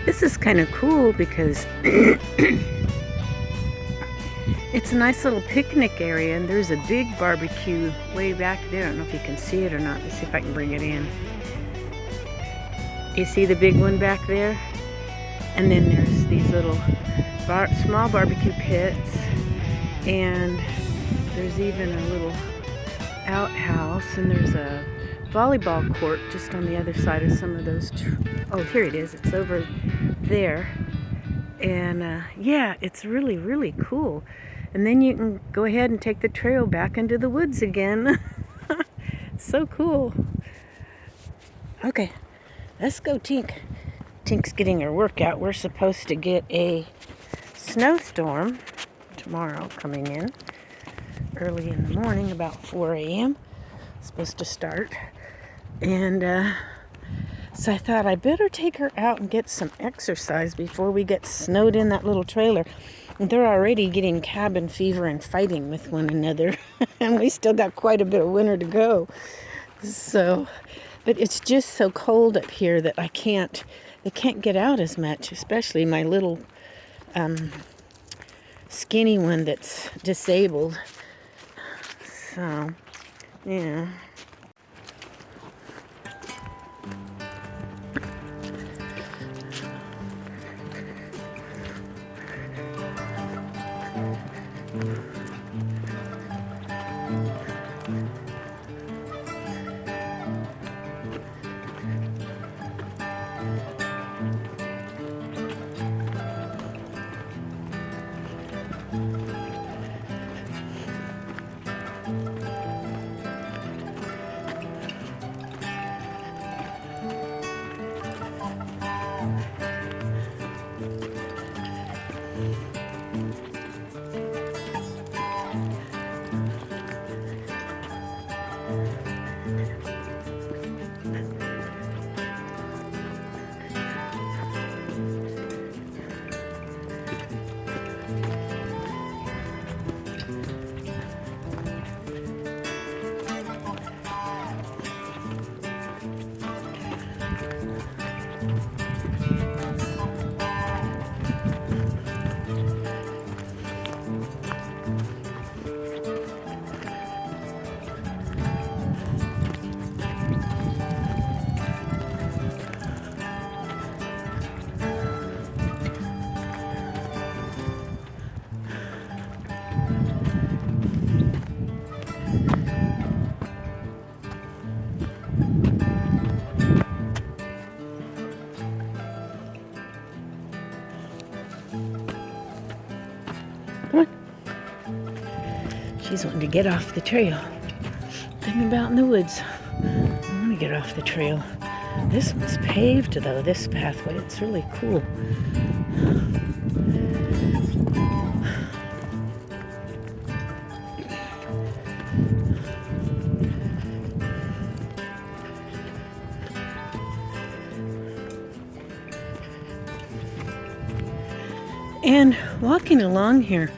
This is kind of cool because it's a nice little picnic area, and there's a big barbecue way back there. I don't know if you can see it or not. Let's see if I can bring it in. You see the big one back there? And then there's these little small barbecue pits, and there's even a little outhouse, and there's a volleyball court just on the other side of some of those. Oh, here it is. It's over there. And yeah, it's really, really cool. And then you can go ahead and take the trail back into the woods again. So cool. Okay, let's go, Tink. Tink's getting her workout. We're supposed to get a snowstorm tomorrow coming in early in the morning, about 4 a.m. Supposed to start. And so I thought I better take her out and get some exercise before we get snowed in that little trailer. And they're already getting cabin fever and fighting with one another. And we still got quite a bit of winter to go. So, but it's just so cold up here that they can't get out as much, especially my little skinny one that's disabled. So, yeah. Come on. She's wanting to get off the trail. I'm about in the woods. I want to get off the trail. This one's paved though, this pathway. It's really cool. And walking along here,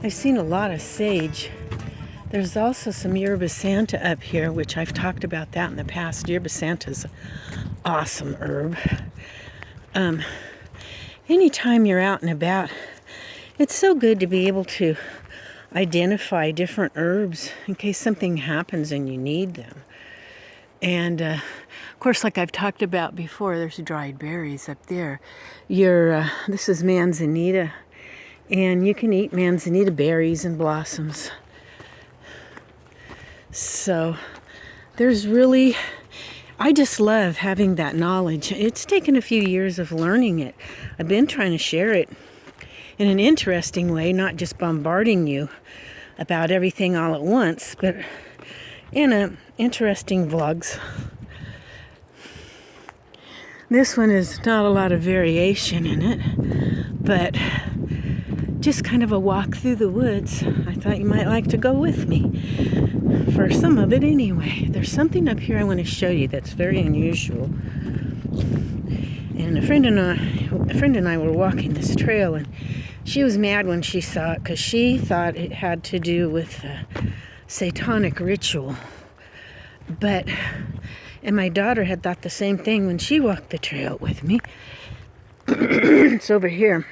I've seen a lot of sage. There's also some yerba santa up here, which I've talked about that in the past. Yerba santa's an awesome herb. Anytime you're out and about, it's so good to be able to identify different herbs in case something happens and you need them. And of course, like I've talked about before, there's dried berries up there. This is manzanita, and you can eat manzanita berries and blossoms. So there's really, I just love having that knowledge. It's taken a few years of learning it. I've been trying to share it in an interesting way, not just bombarding you about everything all at once, but in a interesting vlogs. This one is not a lot of variation in it, but just kind of a walk through the woods. I thought you might like to go with me for some of it anyway. There's something up here I want to show you that's very unusual. And a friend and I were walking this trail, and she was mad when she saw it because she thought it had to do with a satanic ritual. And my daughter had thought the same thing when she walked the trail with me. It's over here.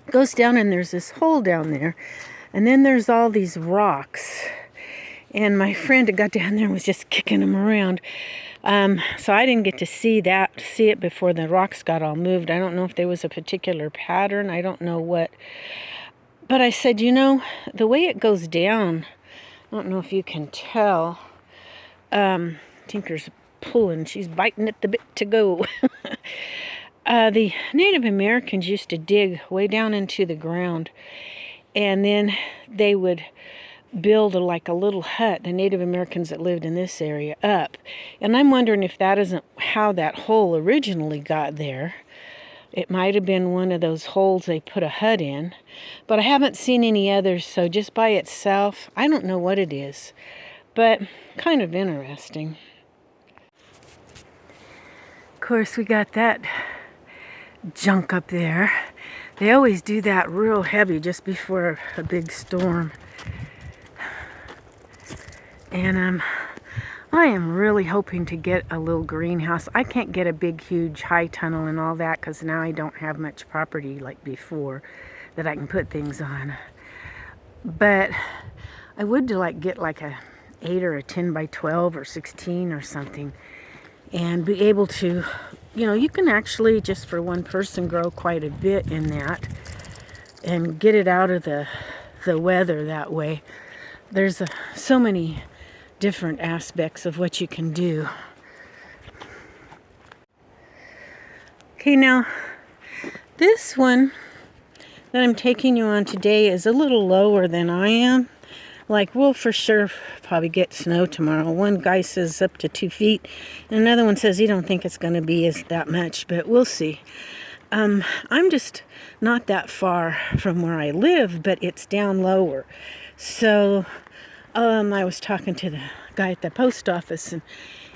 It goes down and there's this hole down there. And then there's all these rocks. And my friend had got down there and was just kicking them around. So I didn't get to see it before the rocks got all moved. I don't know if there was a particular pattern. I don't know what. But I said, you know, the way it goes down, I don't know if you can tell. Tinker's pulling. She's biting at the bit to go. The Native Americans used to dig way down into the ground. And then they would build like a little hut, the Native Americans that lived in this area, up. And I'm wondering if that isn't how that hole originally got there. It might have been one of those holes they put a hut in. But I haven't seen any others, so just by itself, I don't know what it is. But kind of interesting. Of course, we got that junk up there. They always do that real heavy just before a big storm. And I am really hoping to get a little greenhouse. I can't get a big, huge, high tunnel and all that because now I don't have much property like before that I can put things on. But I would like get like a 8 or a 10 by 12 or 16 or something and be able to, you know, you can actually just for one person grow quite a bit in that and get it out of the weather that way. There's so many different aspects of what you can do. Okay, now this one that I'm taking you on today is a little lower than I am. Like, we'll for sure probably get snow tomorrow. One guy says up to 2 feet, and another one says he don't think it's going to be that much, but we'll see. I'm just not that far from where I live, but it's down lower. So I was talking to the guy at the post office, and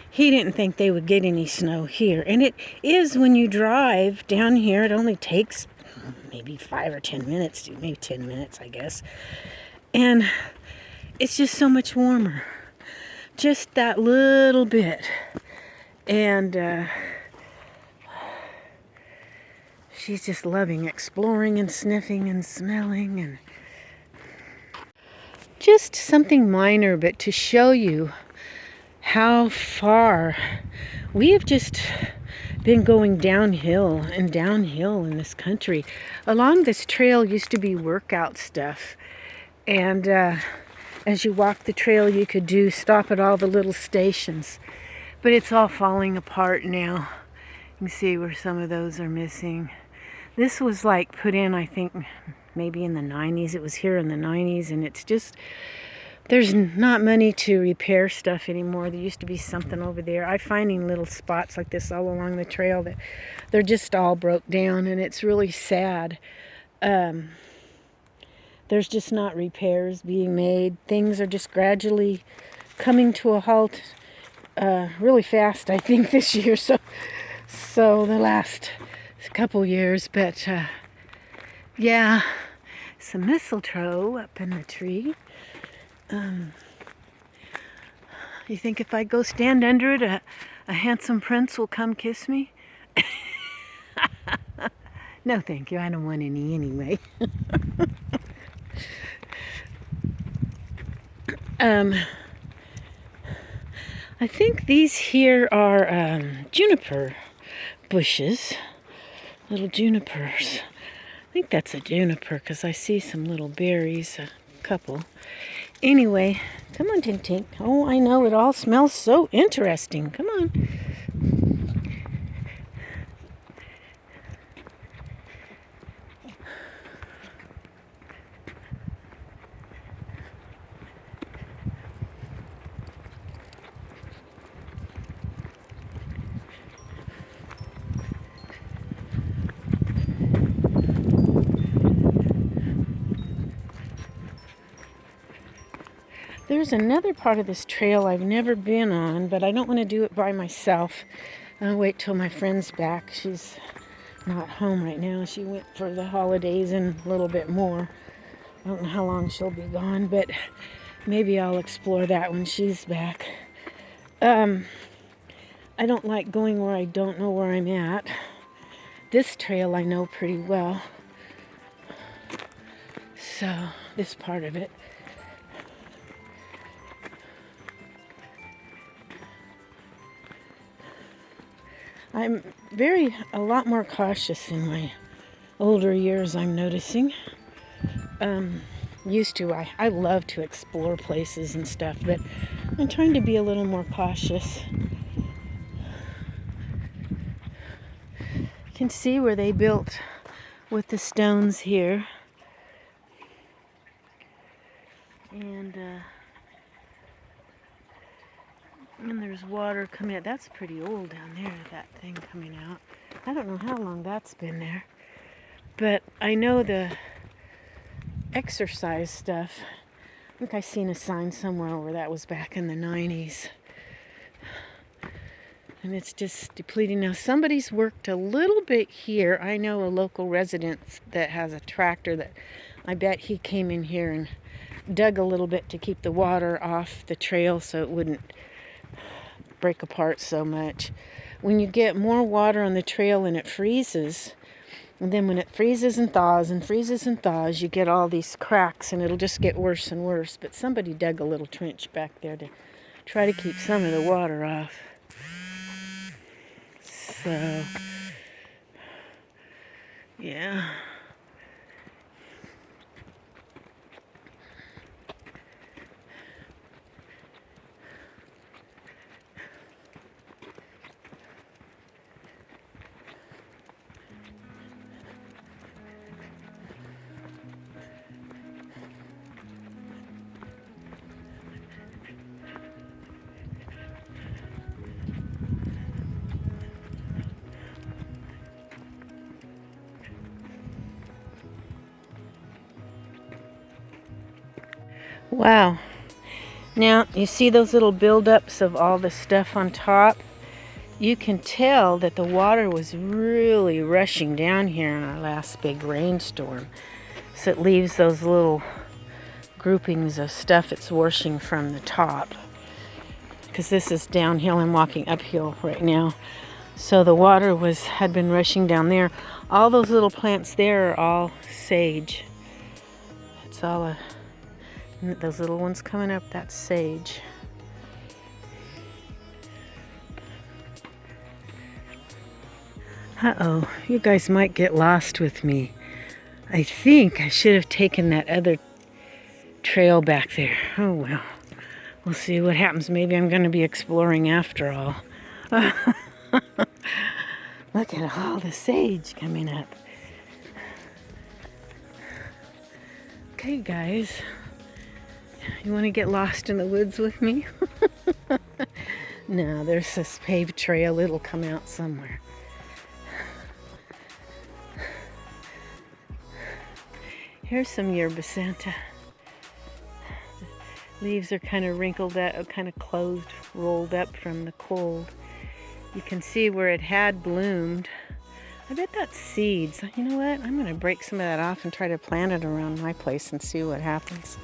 he didn't think they would get any snow here. And it is, when you drive down here, it only takes maybe 5 or 10 minutes, maybe 10 minutes, I guess. And it's just so much warmer. Just that little bit. And she's just loving exploring and sniffing and smelling, and just something minor, but to show you how far we have just been going downhill and downhill in this country. Along this trail used to be workout stuff, and as you walk the trail you could stop at all the little stations, but it's all falling apart now. You can see where some of those are missing. This was like put in, I think, maybe in the 90s. It was here in the 90s, and it's just, there's not money to repair stuff anymore. There used to be something over there. I'm finding little spots like this all along the trail that they're just all broke down, and it's really sad. There's just not repairs being made. Things are just gradually coming to a halt really fast, I think, this year. So the last couple years, but yeah, some mistletoe up in the tree. You think if I go stand under it, a handsome prince will come kiss me? No, thank you. I don't want any anyway. I think these here are juniper bushes, little junipers. I think that's a juniper because I see some little berries, a couple. Anyway, come on, Tink Tink. Oh, I know, it all smells so interesting. Come on. There's another part of this trail I've never been on, but I don't want to do it by myself. I'll wait till my friend's back. She's not home right now. She went for the holidays and a little bit more. I don't know how long she'll be gone, but maybe I'll explore that when she's back. I don't like going where I don't know where I'm at. This trail I know pretty well. So, this part of it. I'm a lot more cautious in my older years, I'm noticing. Used to, I love to explore places and stuff, but I'm trying to be a little more cautious. You can see where they built with the stones here. And there's water coming out. That's pretty old down there, that thing coming out. I don't know how long that's been there. But I know the exercise stuff. I think I seen a sign somewhere where that was back in the 90s. And it's just depleting. Now somebody's worked a little bit here. I know a local resident that has a tractor that I bet he came in here and dug a little bit to keep the water off the trail so it wouldn't break apart so much. When you get more water on the trail and it freezes, and then when it freezes and thaws, you get all these cracks and it'll just get worse and worse. But somebody dug a little trench back there to try to keep some of the water off. So, yeah. Wow. Now, you see those little buildups of all the stuff on top? You can tell that the water was really rushing down here in our last big rainstorm. So it leaves those little groupings of stuff it's washing from the top. Because this is downhill, I'm walking uphill right now. So the water had been rushing down there. All those little plants there are all sage. It's all those little ones coming up, that's sage. Uh-oh, you guys might get lost with me. I think I should have taken that other trail back there. Oh well, we'll see what happens. Maybe I'm going to be exploring after all. Look at all the sage coming up. Okay, guys. You want to get lost in the woods with me? No, there's this paved trail. It'll come out somewhere. Here's some yerba santa. The leaves are kind of wrinkled up, kind of closed, rolled up from the cold. You can see where it had bloomed. I bet that's seeds. You know what? I'm going to break some of that off and try to plant it around my place and see what happens.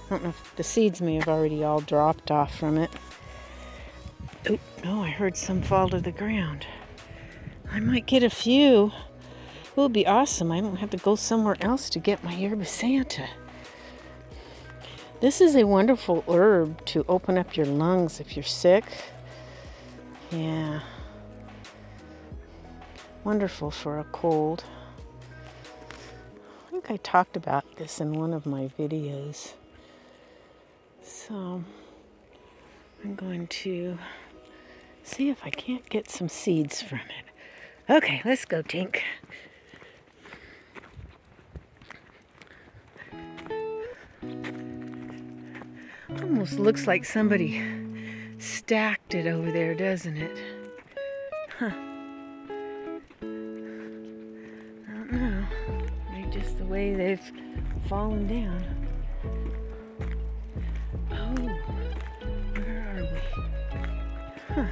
I don't know if the seeds may have already all dropped off from it. Oh, no, I heard some fall to the ground. I might get a few. It will be awesome. I don't have to go somewhere else to get my yerba santa. This is a wonderful herb to open up your lungs if you're sick. Yeah. Wonderful for a cold. I think I talked about this in one of my videos. So I'm going to see if I can't get some seeds from it. Okay, let's go, Tink. Almost looks like somebody stacked it over there, doesn't it? Huh. I don't know. Maybe just the way they've fallen down. Oh, where are we? Huh.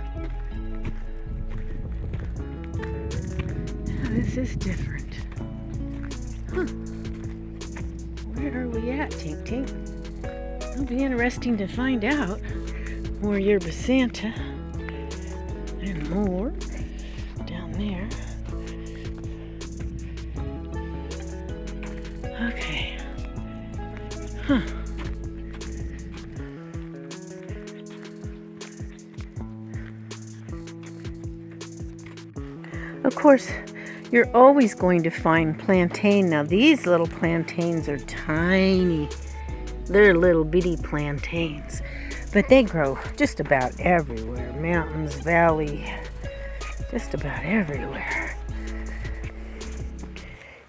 Now this is different. Huh. Where are we at, Tink Tink? It'll be interesting to find out. More yerba santa and more down there. Huh. Of course, you're always going to find plantain. Now these little plantains are tiny. They're little bitty plantains, but they grow just about everywhere. Mountains, valley, just about everywhere.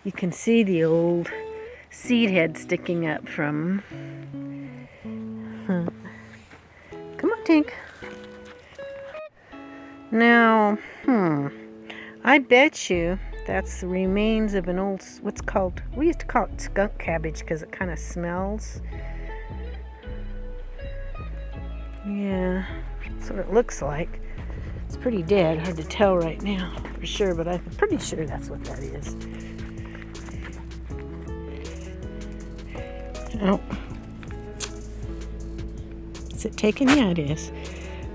You can see the old seed head sticking up from. Come on, Tink. Now, I bet you that's the remains of an old, we used to call it skunk cabbage because it kind of smells. Yeah, that's what it looks like. It's pretty dead, hard to tell right now for sure, but I'm pretty sure that's what that is. Oh. Is it taken? Yeah, it is.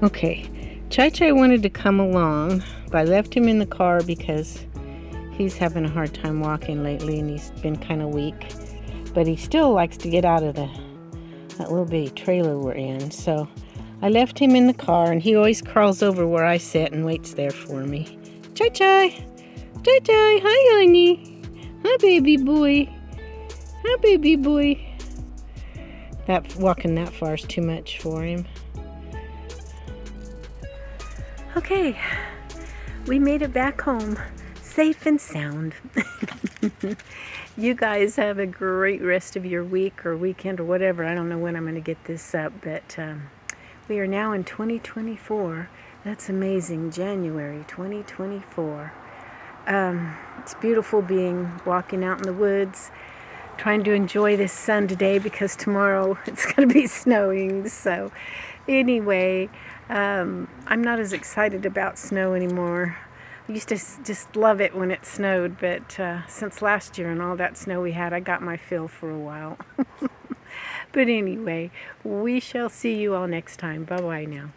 Okay. Chai Chai wanted to come along, but I left him in the car because he's having a hard time walking lately and he's been kind of weak. But he still likes to get out of that little bitty trailer we're in. So I left him in the car and he always crawls over where I sit and waits there for me. Chai Chai! Chai Chai! Hi, honey! Hi, baby boy! Hi, baby boy! That walking that far is too much for him. Okay, we made it back home, safe and sound. You guys have a great rest of your week or weekend or whatever. I don't know when I'm going to get this up, but we are now in 2024. That's amazing, January 2024. It's beautiful walking out in the woods, trying to enjoy this sun today because tomorrow it's going to be snowing. So anyway, I'm not as excited about snow anymore. I used to just love it when it snowed, but since last year and all that snow we had, I got my fill for a while. But anyway, we shall see you all next time. Bye-bye now.